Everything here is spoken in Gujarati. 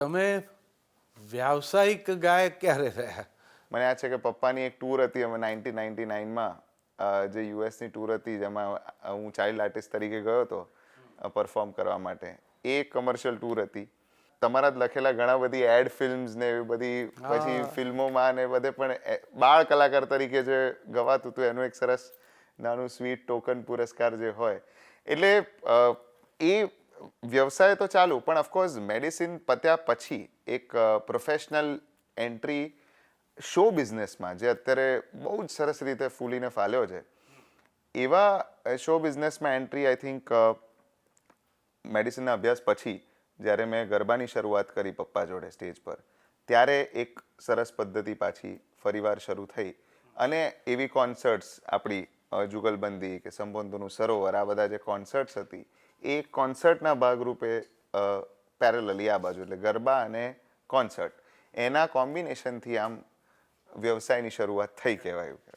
તમે વ્યાવસાયિક ગાયક ક્યારે રહ્યા? મને યાદ છે કે પપ્પાની એક ટૂર હતી, અમે 1999માં જે યુએસની ટૂર હતી, જેમાં હું ચાઇલ્ડ આર્ટિસ્ટ તરીકે ગયો હતો પરફોર્મ કરવા માટે. એ કમર્શિયલ ટૂર હતી. તમારા જ લખેલા ઘણા બધી એડ ફિલ્મ્સ ને એવી બધી પછી ફિલ્મોમાં ને બધે પણ બાળ કલાકાર તરીકે જે ગવાતું હતું એનું એક સરસ નાનું સ્વીટ ટોકન પુરસ્કાર જે હોય. એટલે એ વ્યવસાય તો ચાલુ, પણ ઓફકોર્સ મેડિસિન પત્યા પછી એક પ્રોફેશનલ એન્ટ્રી શો બિઝનેસમાં, જે અત્યારે બહુ જ સરસ રીતે ફૂલીને ફાલ્યો છે, એવા શો બિઝનેસમાં એન્ટ્રી આઈ થિંક મેડિસિનના અભ્યાસ પછી જ્યારે મેં ગરબાની શરૂઆત કરી પપ્પા જોડે સ્ટેજ પર, ત્યારે એક સરસ પદ્ધતિ પાછી ફરીવાર શરૂ થઈ. અને એવી કોન્સર્ટ્સ આપણી જુગલબંધી કે સંબંધોનું સરોવર, આ બધા જે કોન્સર્ટ્સ હતી, એ કોન્સર્ટના ભાગરૂપે પેરેલલી આ બાજુ એટલે ગરબા અને કોન્સર્ટ, એના કોમ્બિનેશનથી આમ વ્યવસાયની શરૂઆત થઈ કહેવાયું.